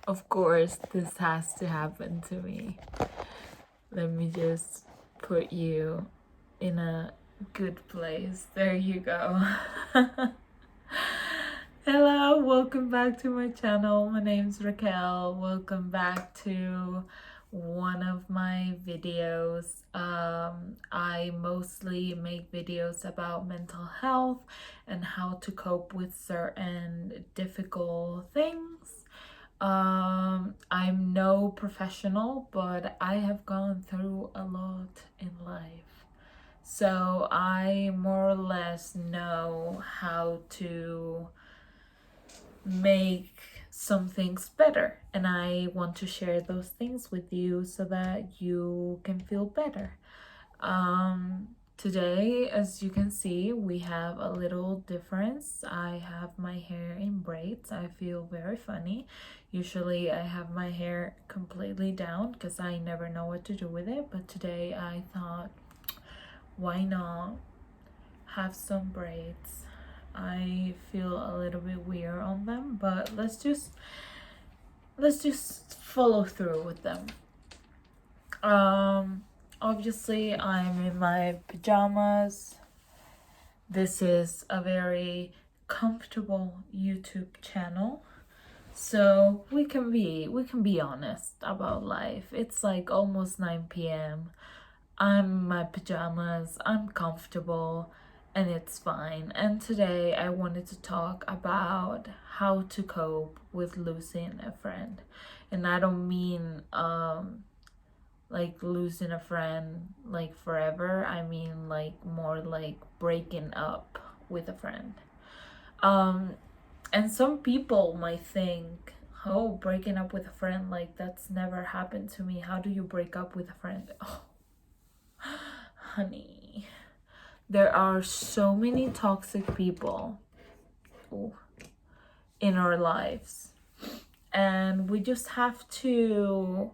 Of course, this has to happen to me. Let me just put you in a good place. There you go. Hello, welcome back to my channel. My name's Raquel. Welcome back to one of my videos. I mostly make videos about mental health and how to cope with certain difficult things. I'm no professional, but I have gone through a lot in life. So I more or less know how to make some things better. And I want to share those things with you so that you can feel better. Today, as you can see, we have a little difference. I have my hair in braids. I feel very funny. Usually I have my hair completely down because I never know what to do with it. But today I thought, why not have some braids? I feel a little bit weird on them, but let's just follow through with them. Obviously I'm in my pajamas. This is a very comfortable YouTube channel. So we can be honest about life. It's like almost 9 p.m. I'm in my pajamas, I'm comfortable, and it's fine. And today I wanted to talk about how to cope with losing a friend. And I don't mean like losing a friend like forever. I mean like more like breaking up with a friend. And some people might think, oh, breaking up with a friend, like that's never happened to me. How do you break up with a friend? Oh, honey, there are so many toxic people in our lives, and we just have to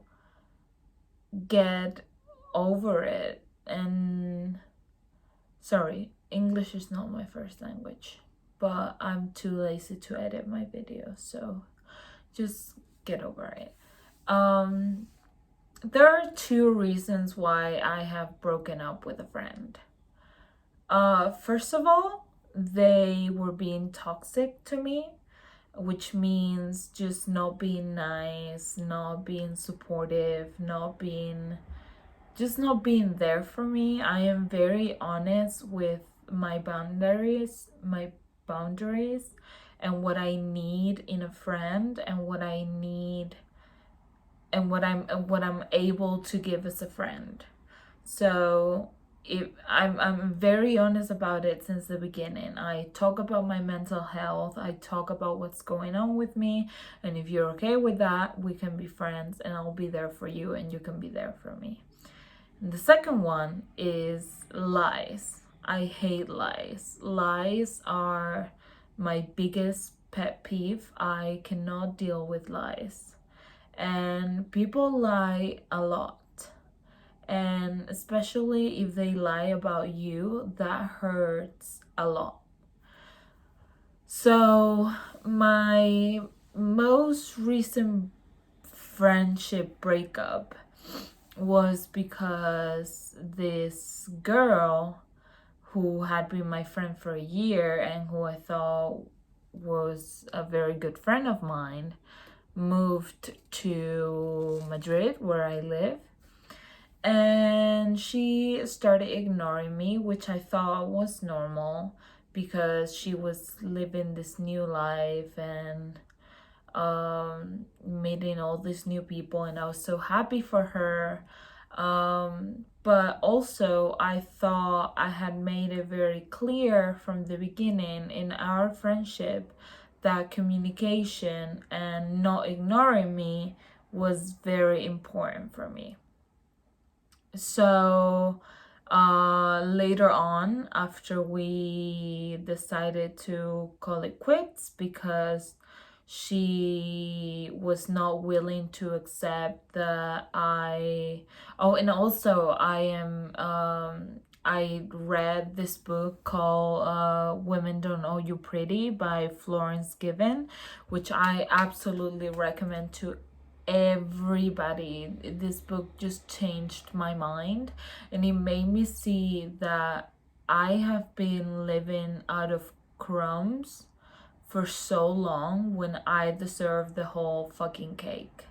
get over it. And sorry, English is not my first language, but I'm too lazy to edit my videos, so just get over it. There are two reasons why I have broken up with a friend. First of all, they were being toxic to me, which means just not being nice, not being supportive, not being there for me. I am very honest with my boundaries, and what I need in a friend, and what I need and what I'm able to give as a friend. So if I'm very honest about it since the beginning. I talk about my mental health, I talk about what's going on with me, and if you're okay with that, we can be friends and I'll be there for you and you can be there for me. And the second one is lies. I hate lies. Lies are my biggest pet peeve. I cannot deal with lies. And people lie a lot. And especially if they lie about you, that hurts a lot. So, my most recent friendship breakup was because this girl who had been my friend for a year and who I thought was a very good friend of mine moved to Madrid, where I live, and she started ignoring me, which I thought was normal because she was living this new life and meeting all these new people, and I was so happy for her. But also I thought I had made it very clear from the beginning in our friendship that communication and not ignoring me was very important for me. So later on, after we decided to call it quits because she was not willing to accept that and also I am I read this book called Women Don't Owe You Pretty by Florence Given, which I absolutely recommend to everybody. This book just changed my mind, and it made me see that I have been living out of crumbs for so long when I deserve the whole fucking cake.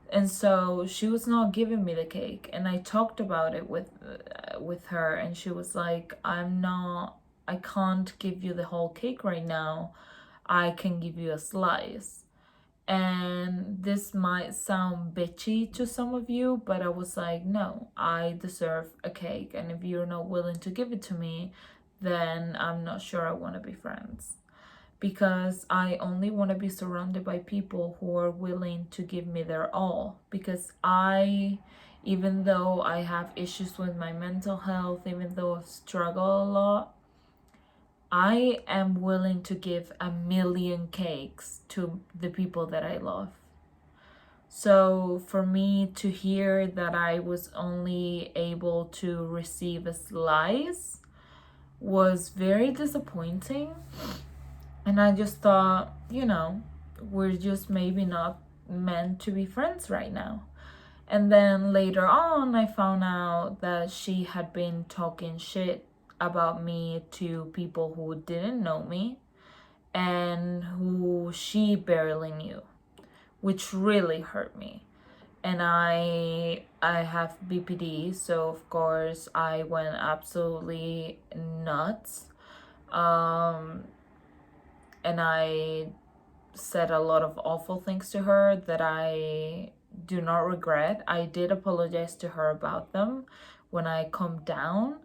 And so she was not giving me the cake, and I talked about it with her, and she was like, I can't give you the whole cake right now. I can give you a slice. And this might sound bitchy to some of you, but I was like, no, I deserve a cake, and if you're not willing to give it to me, then I'm not sure I want to be friends, because I only want to be surrounded by people who are willing to give me their all. Because even though I have issues with my mental health, even though I struggle a lot, I am willing to give a million cakes to the people that I love. So for me to hear that I was only able to receive a slice was very disappointing. And I just thought, we're just maybe not meant to be friends right now. And then later on, I found out that she had been talking shit about me to people who didn't know me and who she barely knew, which really hurt me. And I have BPD, so of course I went absolutely nuts. And I said a lot of awful things to her that I do not regret. I did apologize to her about them when I calmed down,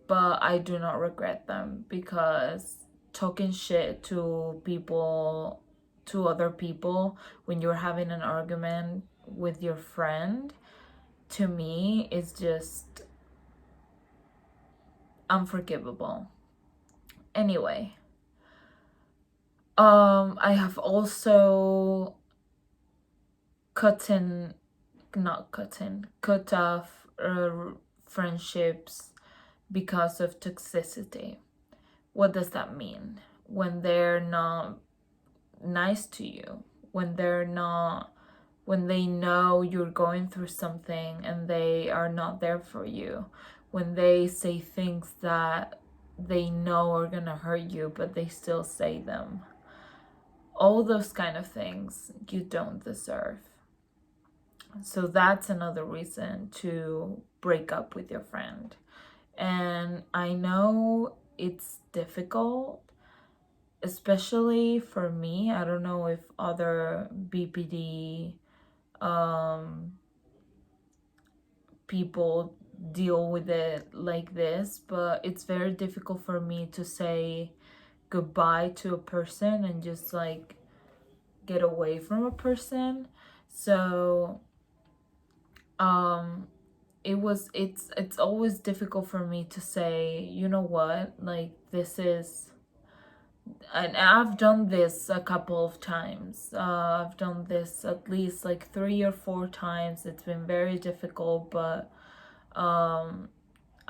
but I do not regret them, because talking shit to people, to other people, when you're having an argument with your friend, to me is just unforgivable. Anyway, I have also cut off friendships because of toxicity. What does that mean? When they're not nice to you, when they know you're going through something and they are not there for you, when they say things that they know are gonna hurt you, but they still say them. All those kind of things you don't deserve. So that's another reason to break up with your friend. And I know it's difficult, especially for me. I don't know if other BPD people deal with it like this, but it's very difficult for me to say goodbye to a person and just like get away from a person. So it's always difficult for me to say, you know what, like this is, and I've done this a couple of times. I've done this at least like 3 or 4 times. It's been very difficult, but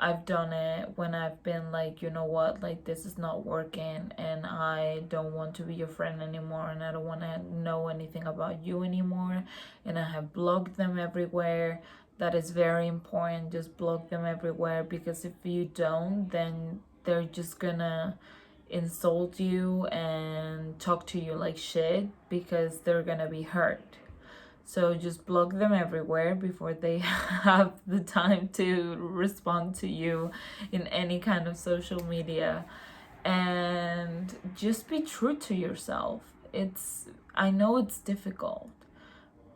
I've done it when I've been like, you know what, like this is not working and I don't want to be your friend anymore, and I don't want to know anything about you anymore, and I have blocked them everywhere. That is very important. Just block them everywhere, because if you don't, then they're just gonna insult you and talk to you like shit because they're gonna be hurt. So just block them everywhere before they have the time to respond to you in any kind of social media. And just be true to yourself. I know it's difficult,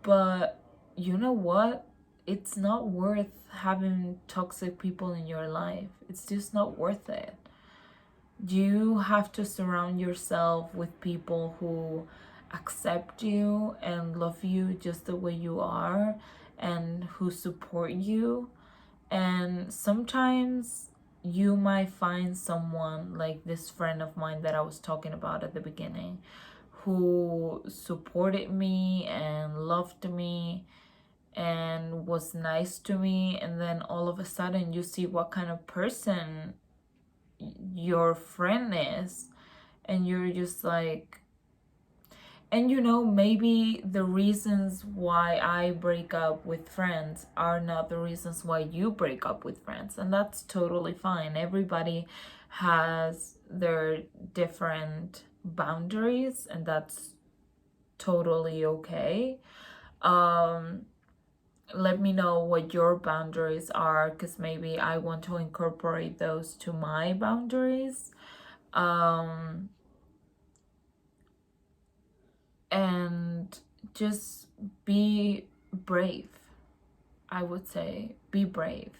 but you know what? It's not worth having toxic people in your life. It's just not worth it. You have to surround yourself with people who accept you and love you just the way you are, and who support you. And sometimes you might find someone like this friend of mine that I was talking about at the beginning, who supported me and loved me and was nice to me, and then all of a sudden you see what kind of person your friend is, and you're just like, and maybe the reasons why I break up with friends are not the reasons why you break up with friends, and that's totally fine. Everybody has their different boundaries, and that's totally okay. Let me know what your boundaries are, because maybe I want to incorporate those to my boundaries. And just be brave. I would say be brave.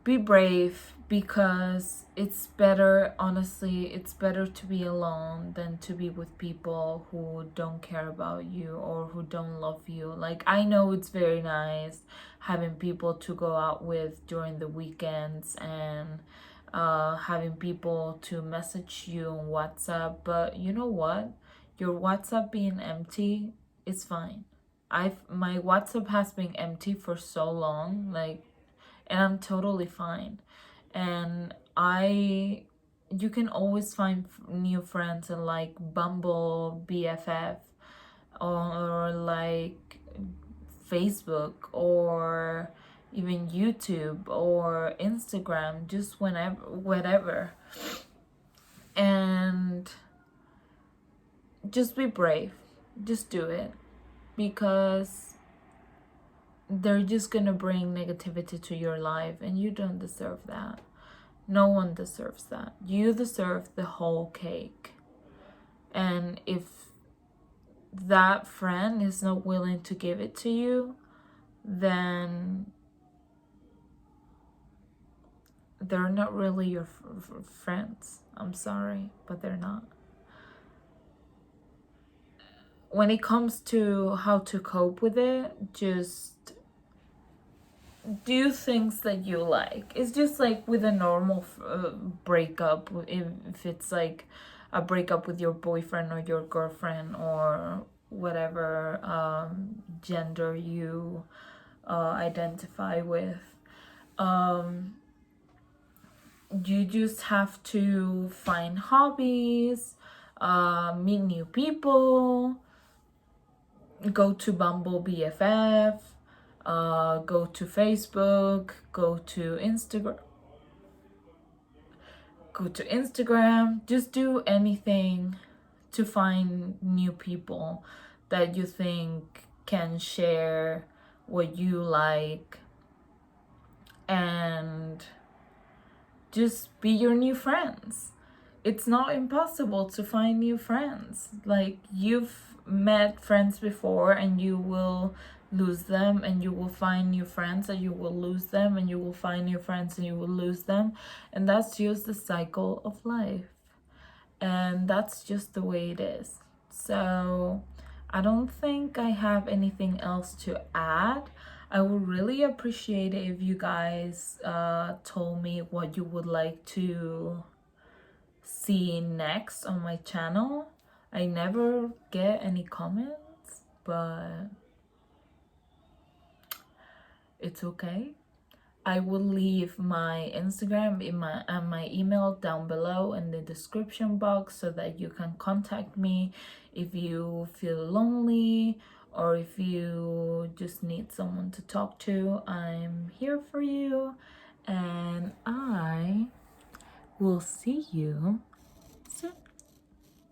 Be brave, because it's better, honestly, it's better to be alone than to be with people who don't care about you or who don't love you. Like, I know it's very nice having people to go out with during the weekends, and having people to message you on WhatsApp, but you know what? Your WhatsApp being empty is fine. My WhatsApp has been empty for so long, like, and I'm totally fine. And you can always find new friends in like Bumble, BFF, or like Facebook, or even YouTube or Instagram, just whenever, whatever. And just be brave. Just do it, because they're just gonna bring negativity to your life, and you don't deserve that. No one deserves that. You deserve the whole cake. And if that friend is not willing to give it to you, then they're not really your friends. I'm sorry, but they're not. When it comes to how to cope with it, just do things that you like. It's just like with a normal breakup. If it's like a breakup with your boyfriend or your girlfriend or whatever gender you identify with, you just have to find hobbies, meet new people, go to Bumble BFF, go to Facebook, go to Instagram. Just do anything to find new people that you think can share what you like, and just be your new friends. It's not impossible to find new friends. Like, you've met friends before, and you will lose them, and you will find new friends, and you will lose them, and you will find new friends, and you will lose them. And that's just the cycle of life. And that's just the way it is. So I don't think I have anything else to add. I would really appreciate it if you guys told me what you would like to see next on my channel. I never get any comments, but it's okay. I will leave my Instagram in my email down below in the description box, so that you can contact me if you feel lonely, or if you just need someone to talk to. I'm here for you, and I will see you